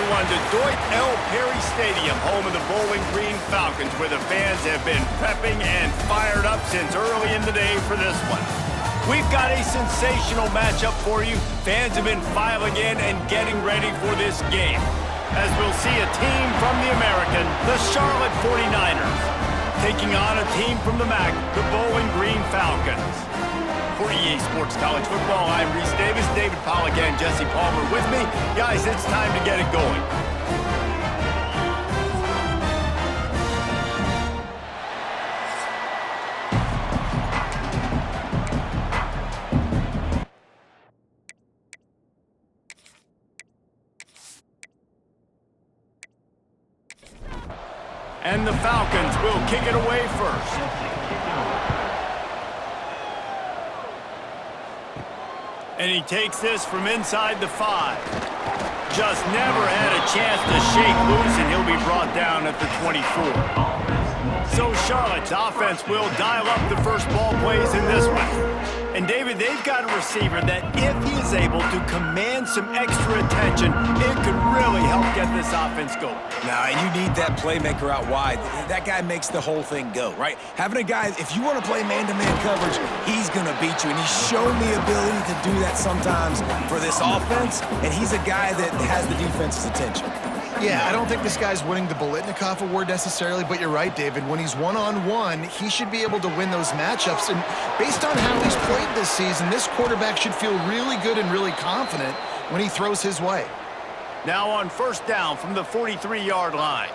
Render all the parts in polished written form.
everyone to Deutsch L. Perry Stadium, home of the Bowling Green Falcons, where the fans have been prepping and fired up since early in the day for this one. We've got a sensational matchup for you. Fans have been filing in and getting ready for this game, as we'll see a team from the American, the Charlotte 49ers, taking on a team from the MAC, the Bowling Green Falcons. For EA Sports College Football, I'm Reese Davis, David Pollack, and Jesse Palmer with me. Guys, it's time to get it going. And the Falcons will kick it away first. And he takes this from inside the 5. Just never had a chance to shake loose, and he'll be brought down at the 24. So Charlotte's offense will dial up the first ball plays in this one. And David, they've got a receiver that if he is able to command some extra attention, it could really help get this offense going. Now, you need that playmaker out wide. That guy makes the whole thing go, right? Having a guy, if you want to play man-to-man coverage, he's going to beat you. And he's shown the ability to do that sometimes for this offense. And he's a guy that has the defense's attention. Yeah, I don't think this guy's winning the Bolitnikoff Award necessarily, but you're right, David. When he's one-on-one, he should be able to win those matchups. And based on how he's played this season, this quarterback should feel really good and really confident when he throws his way. Now on first down from the 43-yard line.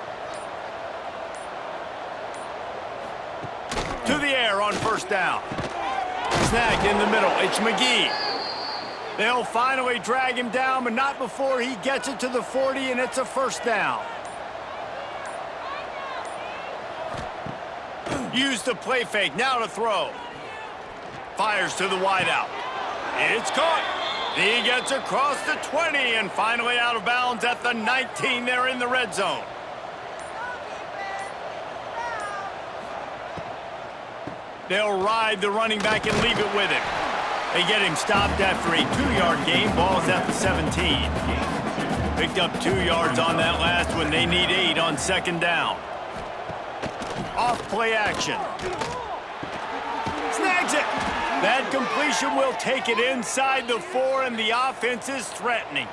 To the air on first down. Snagged in the middle. It's McGee. They'll finally drag him down, but not before he gets it to the 40, and it's a first down. Use the play fake, now to throw. Fires to the wideout. It's caught. He gets across the 20 and finally out of bounds at the 19. They're in the red zone. They'll ride the running back and leave it with him. They get him stopped after a 2-yard gain. Ball's at the 17. Picked up 2 yards on that last one. They need 8 on second down. Off play action. Snags it. That completion will take it inside the 4, and the offense is threatening.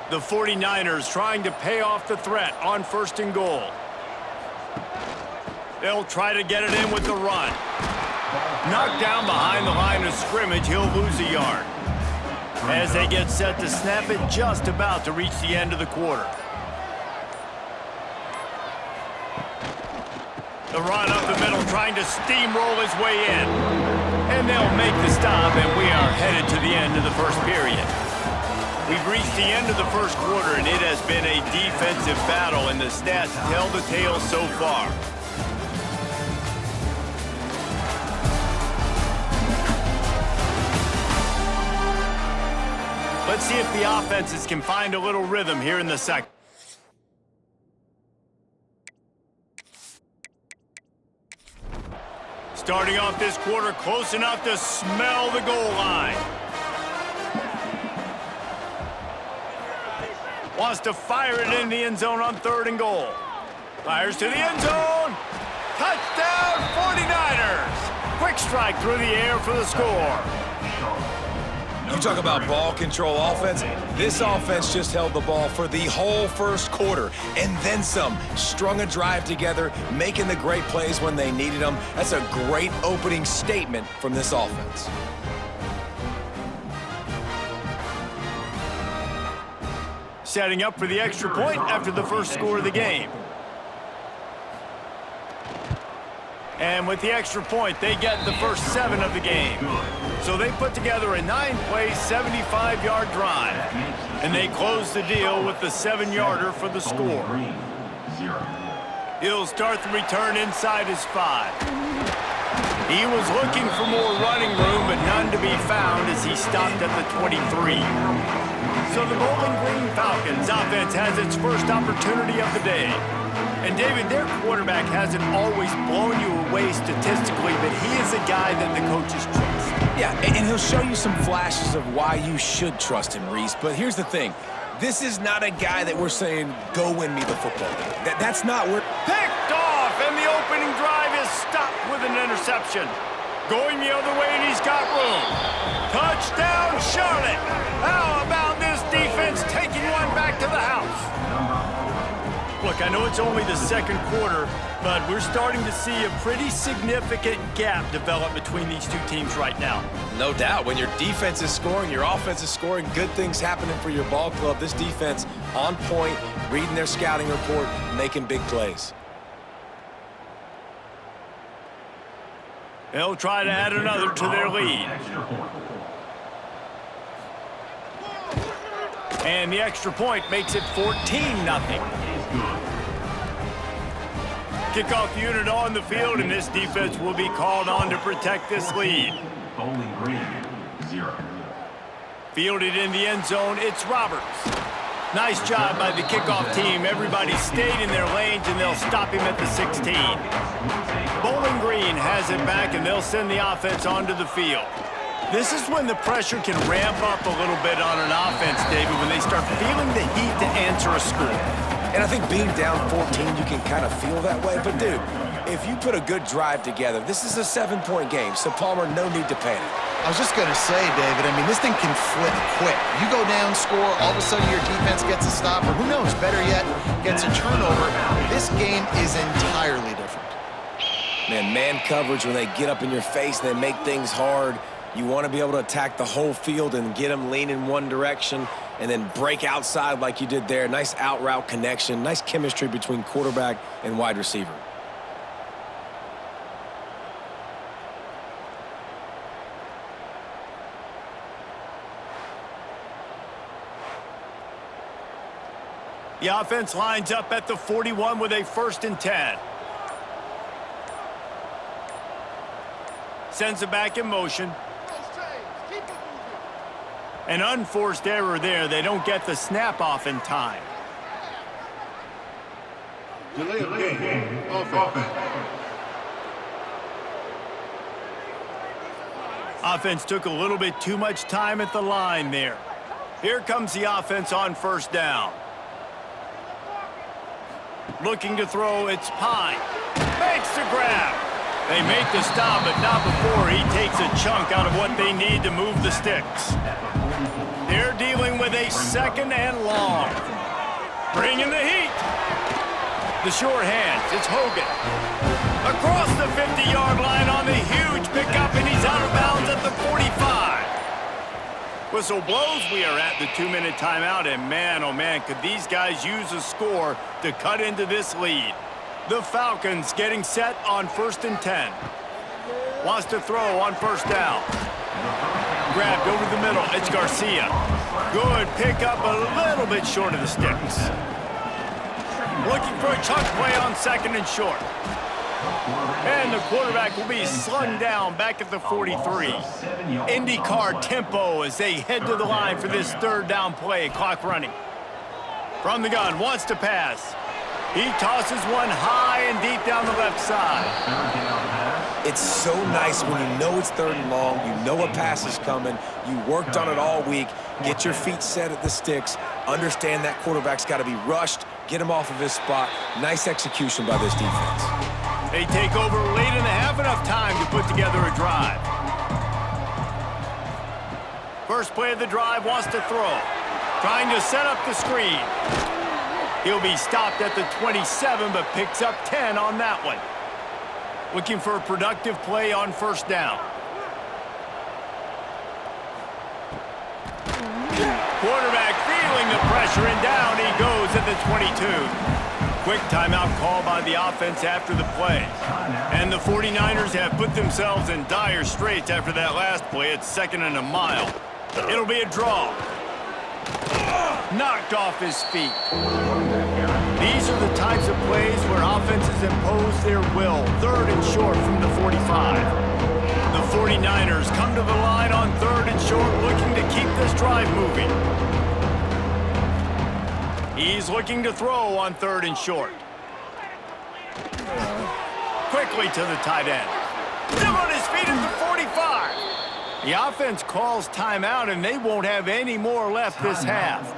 The 49ers trying to pay off the threat on first and goal. They'll try to get it in with the run. Knocked down behind the line of scrimmage, he'll lose a yard. As they get set to snap it, just about to reach the end of the quarter. The run up the middle, trying to steamroll his way in. And they'll make the stop, and we are headed to the end of the first period. We've reached the end of the first quarter, and it has been a defensive battle, and the stats tell the tale so far. Let's see if the offenses can find a little rhythm here in the second. Starting off this quarter close enough to smell the goal line. Wants to fire it in the end zone on third and goal. Fires to the end zone. Touchdown 49ers. Quick strike through the air for the score. You talk about ball control offense. This offense just held the ball for the whole first quarter and then some. Strung a drive together, making the great plays when they needed them. That's a great opening statement from this offense. Setting up for the extra point after the first score of the game. And with the extra point, they get the first 7 of the game. So they put together a 9-play, 75-yard drive. And they close the deal with the 7-yarder for the score. He'll start the return inside his 5. He was looking for more running room, but none to be found as he stopped at the 23. So the Bowling Green Falcons offense has its first opportunity of the day. And David, their quarterback hasn't always blown you away statistically, but he is a guy that the coaches trust. Yeah, and he'll show you some flashes of why you should trust him, Reese. But here's the thing. This is not a guy that we're saying, go win me the football game. That's not where... Picked off, and the opening drive is stopped with an interception. Going the other way, and he's got room. Touchdown, Charlotte. How about this defense taking one back to the house? Look, I know it's only the second quarter, but we're starting to see a pretty significant gap develop between these two teams right now. No doubt. When your defense is scoring, your offense is scoring, good things happening for your ball club. This defense on point, reading their scouting report, making big plays. They'll try to add another to their lead. And the extra point makes it 14-0. Kickoff unit on the field, and this defense will be called on to protect this lead. Bowling Green, 0. Fielded in the end zone, it's Roberts. Nice job by the kickoff team. Everybody stayed in their lanes, and they'll stop him at the 16. Bowling Green has it back, and they'll send the offense onto the field. This is when the pressure can ramp up a little bit on an offense, David, when they start feeling the heat to answer a score. And I think being down 14, you can kind of feel that way. But, dude, if you put a good drive together, this is a 7-point game, so, Palmer, no need to panic. I was just going to say, David, I mean, this thing can flip quick. You go down, score, all of a sudden your defense gets a stop, or who knows, better yet, gets a turnover. This game is entirely different. Man coverage, when they get up in your face, they make things hard. You want to be able to attack the whole field and get them lean in one direction and then break outside like you did there. Nice out route connection, nice chemistry between quarterback and wide receiver. The offense lines up at the 41 with a 1st and 10. Sends it back in motion. An unforced error there. They don't get the snap off in time. Delay of game. Offense. Offense took a little bit too much time at the line there. Here comes the offense on 1st down. Looking to throw, it's Pine. Makes the grab. They make the stop, but not before he takes a chunk out of what they need to move the sticks. They're dealing with a 2nd and long. Bringing the heat. The short hands, it's Hogan. Across the 50-yard line on the huge pickup, and he's out of bounds at the 45. Whistle blows, we are at the 2-minute timeout, and man, oh man, could these guys use a score to cut into this lead. The Falcons getting set on 1st and 10. Wants to throw on 1st down. Grabbed over the middle, it's Garcia. Good pickup, a little bit short of the sticks. Looking for a chunk play on 2nd and short. And the quarterback will be slung down back at the 43. IndyCar tempo as they head to the line for this 3rd down play, clock running. From the gun, wants to pass. He tosses one high and deep down the left side. It's so nice when you know it's 3rd and long, you know a pass is coming, you worked on it all week, get your feet set at the sticks, understand that quarterback's got to be rushed, get him off of his spot. Nice execution by this defense. They take over late in the half, enough time to put together a drive. First play of the drive, wants to throw. Trying to set up the screen. He'll be stopped at the 27, but picks up 10 on that one. Looking for a productive play on 1st down. Quarterback feeling the pressure, and down he goes at the 22. Quick timeout call by the offense after the play. And the 49ers have put themselves in dire straits after that last play. It's 2nd and a mile. It'll be a draw. Knocked off his feet. These are the types of plays where offenses impose their will. 3rd and short from the 45. The 49ers come to the line on 3rd and short, looking to keep this drive moving. He's looking to throw on 3rd and short. Quickly to the tight end. Still on his feet at the 45. The offense calls timeout, and they won't have any more left this half.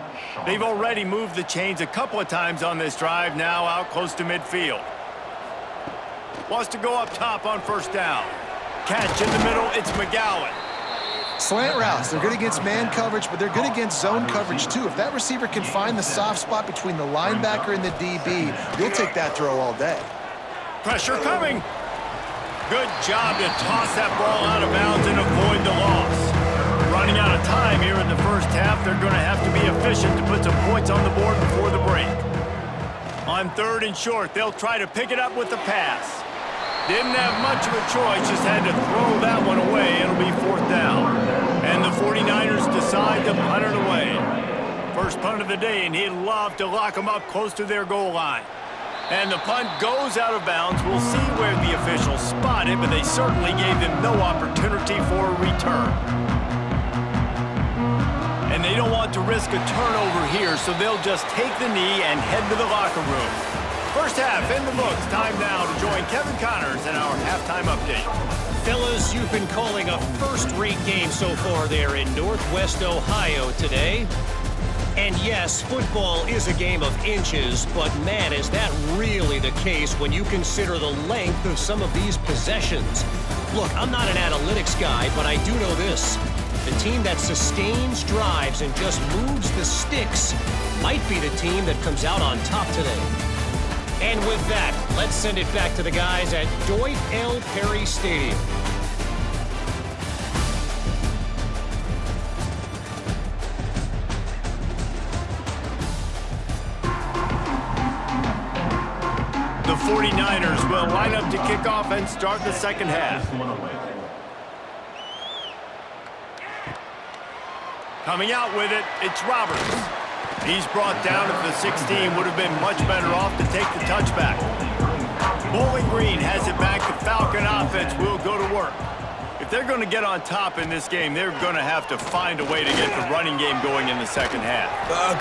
They've already moved the chains a couple of times on this drive, now out close to midfield. Wants to go up top on first down. Catch in the middle, it's McGowan. Slant routes, they're good against man coverage, but they're good against zone coverage too. If that receiver can find the soft spot between the linebacker and the DB, you'll take that throw all day. Pressure coming. Good job to toss that ball out of bounds and avoid the loss. Running out of time here in the first half, they're going to have to be efficient to put some points on the board before the break. On third and short, they'll try to pick it up with the pass. Didn't have much of a choice, just had to throw that one away. It'll be fourth down. And the 49ers decide to punt it away. First punt of the day, and he'd love to lock them up close to their goal line. And the punt goes out of bounds. We'll see where the officials spot it, but they certainly gave them no opportunity for a return. And they don't want to risk a turnover here, so they'll just take the knee and head to the locker room. First half in the books. Time now to join Kevin Connors in our halftime update. Fellas, you've been calling a first-rate game so far there in Northwest Ohio today. And yes, football is a game of inches, but man, is that really the case when you consider the length of some of these possessions. Look, I'm not an analytics guy, but I do know this. The team that sustains drives and just moves the sticks might be the team that comes out on top today. And with that, let's send it back to the guys at Dwight L. Perry Stadium. The 49ers will line up to kick off and start the second half. Coming out with it, it's Roberts. He's brought down at the 16, would have been much better off to take the touchback. Bowling Green has it back. The Falcon offense will go to work. If they're going to get on top in this game, they're going to have to find a way to get the running game going in the second half.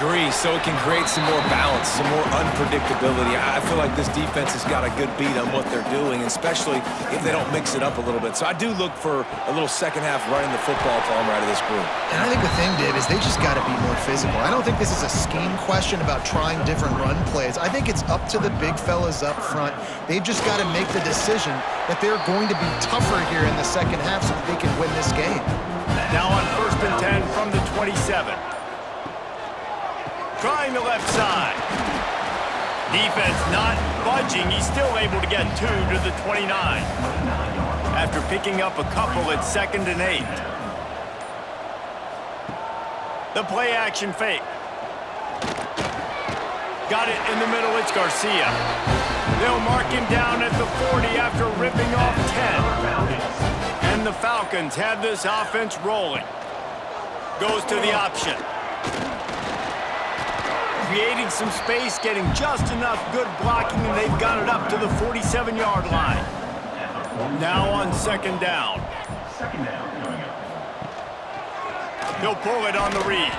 Agree, so it can create some more balance, some more unpredictability. I feel like this defense has got a good beat on what they're doing, especially if they don't mix it up a little bit. So I do look for a little second half running the football from right of this group. And I think the thing, Dave, is they just got to be more physical. I don't think this is a scheme question about trying different run plays. I think it's up to the big fellas up front. They've just got to make the decision that they're going to be tougher here in the second half so that they can win this game. Now on 1st and 10 from the 27. Trying the left side. Defense not budging. He's still able to get 2 to the 29. After picking up a couple at 2nd and 8. The play action fake. Got it in the middle. It's Garcia. They'll mark him down at the 40 after ripping off 10. And the Falcons have this offense rolling. Goes to the option. Creating some space, getting just enough good blocking, and they've got it up to the 47-yard line. Now on 2nd down. He'll pull it on the read.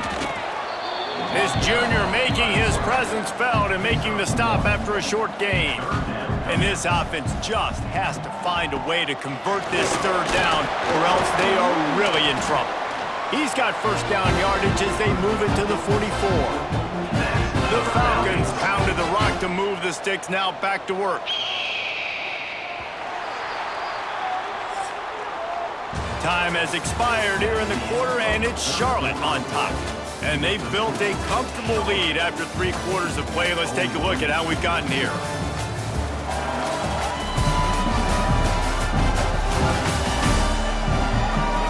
This junior making his presence felt and making the stop after a short gain. And this offense just has to find a way to convert this 3rd down, or else they are really in trouble. He's got first down yardage as they move it to the 44. The Falcons pounded the rock to move the sticks, now back to work. Time has expired here in the quarter, and it's Charlotte on top. And they've built a comfortable lead after 3 quarters of play. Let's take a look at how we've gotten here.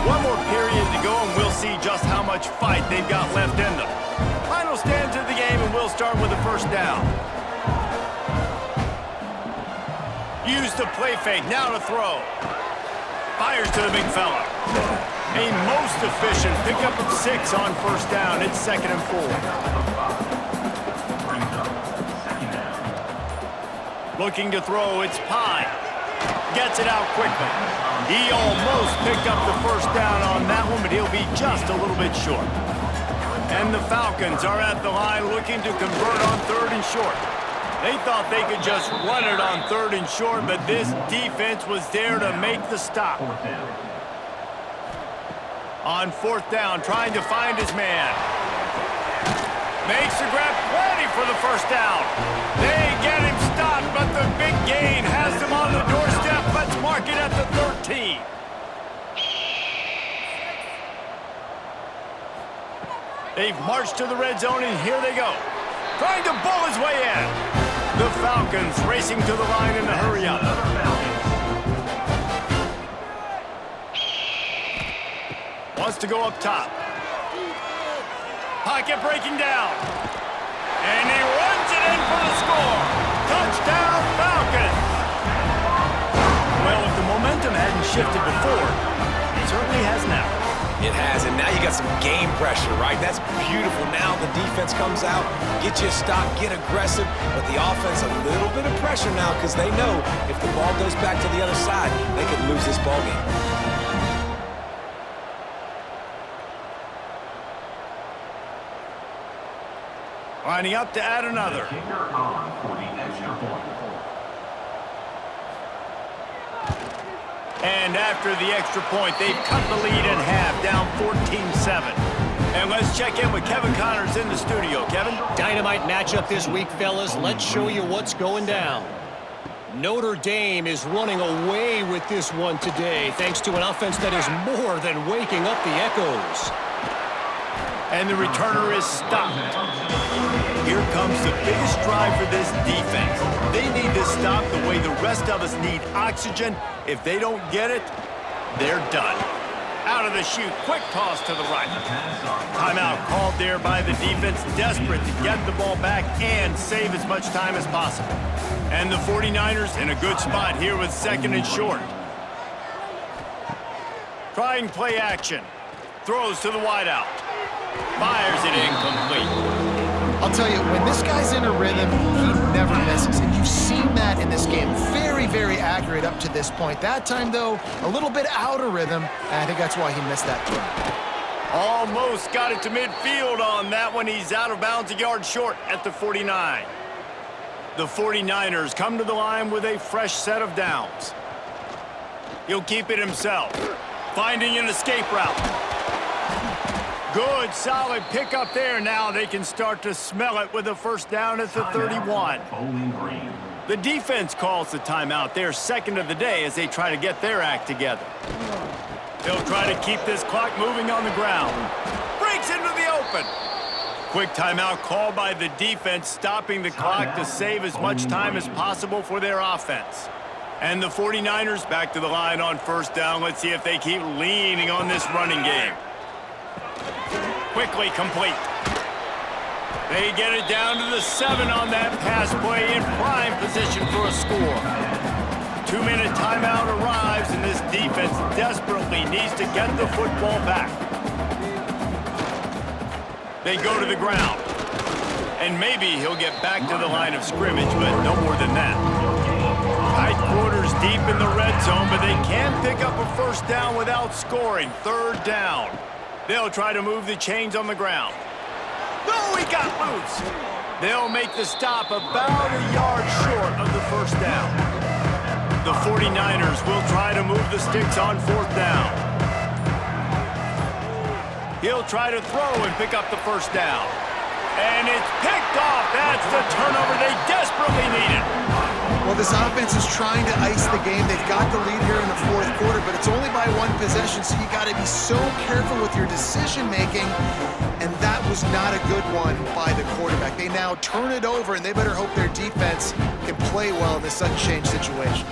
One more period to go, and we'll see just how much fight they've got left in them. Final stands of the game, and we'll start with the first down. Use the play fake, now to throw. Fires to the big fella. A most efficient pickup of 6 on first down. It's 2nd and 4. Looking to throw, it's Pine. Gets it out quickly. He almost picked up the first down on that one, but he'll be just a little bit short. And the Falcons are at the line looking to convert on 3rd and short. They thought they could just run it on 3rd and short, but this defense was there to make the stop. On 4th down, trying to find his man. Makes the grab plenty for the first down. They get him stopped, but the big gain has them on the doorstep. Let's mark it at the 13. They've marched to the red zone, and here they go. Trying to bull his way in. The Falcons racing to the line in the hurry up. Wants to go up top. Pocket breaking down. And he runs it in for the score. Touchdown, Falcons. Well, if the momentum hadn't shifted before, it certainly has now. It has, and now you got some game pressure, right? That's beautiful. Now the defense comes out, get you a stop, get aggressive, but the offense a little bit of pressure now because they know if the ball goes back to the other side, they could lose this ball game. Lining up to add another. Kicker on for the extra point. And after the extra point, they've cut the lead in half, down 14-7. And let's check in with Kevin Connors in the studio. Kevin? Dynamite matchup this week, fellas. Let's show you what's going down. Notre Dame is running away with this one today, thanks to an offense that is more than waking up the echoes. And the returner is stopped. Here comes the biggest drive for this defense. They need this stop the way the rest of us need oxygen. If they don't get it, they're done. Out of the chute, quick toss to the right. Timeout called there by the defense, desperate to get the ball back and save as much time as possible. And the 49ers in a good spot here with second and short. Trying play action. Throws to the wideout. Fires it incomplete. I'll tell you, when this guy's in a rhythm, he never misses. And you've seen that in this game. Very, very accurate up to this point. That time, though, a little bit out of rhythm, and I think that's why he missed that throw. Almost got it to midfield on that one. He's out of bounds a yard short at the 49. The 49ers come to the line with a fresh set of downs. He'll keep it himself. Finding an escape route. Good, solid pickup there. Now they can start to smell it with a first down at the 31. The defense calls the timeout, their second of the day, as they try to get their act together. They'll try to keep this clock moving on the ground. Breaks into the open. Quick timeout called by the defense, stopping the clock to save as much time as possible for their offense. And the 49ers back to the line on first down. Let's see if they keep leaning on this running game. Quickly complete. They get it down to the 7 on that pass play in prime position for a score. 2-minute timeout arrives, and this defense desperately needs to get the football back. They go to the ground. And maybe he'll get back to the line of scrimmage, but no more than that. Tight quarters deep in the red zone, but they can't pick up a first down without scoring. Third down. They'll try to move the chains on the ground. No, he got loose. They'll make the stop about a yard short of the first down. The 49ers will try to move the sticks on fourth down. He'll try to throw and pick up the first down. And it's picked off. That's the turnover they desperately needed. Well, this offense is trying to ice the game. They've got the lead here in the fourth quarter, but it's only by one possession, so you got to be so careful with your decision-making, and that was not a good one by the quarterback. They now turn it over, and they better hope their defense can play well in this sudden change situation.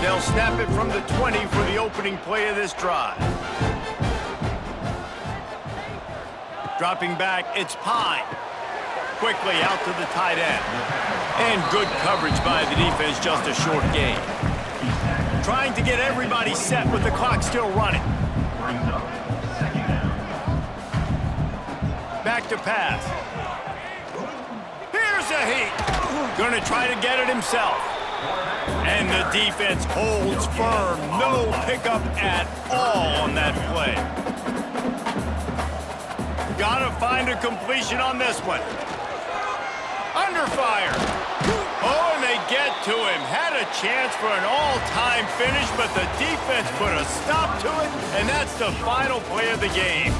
They'll snap it from the 20 for the opening play of this drive. Dropping back, it's Pine. Quickly out to the tight end. And good coverage by the defense, just a short gain. Trying to get everybody set with the clock still running. Back to pass. Here's a heat. Gonna try to get it himself. And the defense holds firm. No pickup at all on that play. Gotta find a completion on this one. Under fire. Oh, and they get to him. Had a chance for an all-time finish, but the defense put a stop to it, and that's the final play of the game.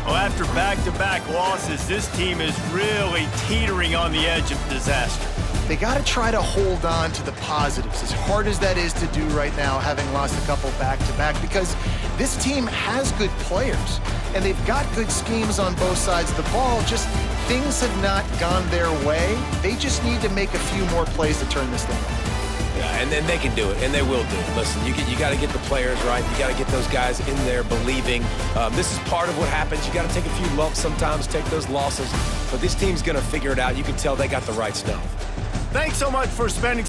Well, after back-to-back losses, this team is really teetering on the edge of disaster. They got to try to hold on to the positives, as hard as that is to do right now, having lost a couple back-to-back, because this team has good players, and they've got good schemes on both sides of the ball. Just things have not gone their way. They just need to make a few more plays to turn this thing around. Yeah, and then they can do it, and they will do it. Listen, you got to get the players right. You got to get those guys in there believing. This is part of what happens. You got to take a few lumps sometimes, take those losses. But this team's going to figure it out. You can tell they got the right stuff. Thanks so much for spending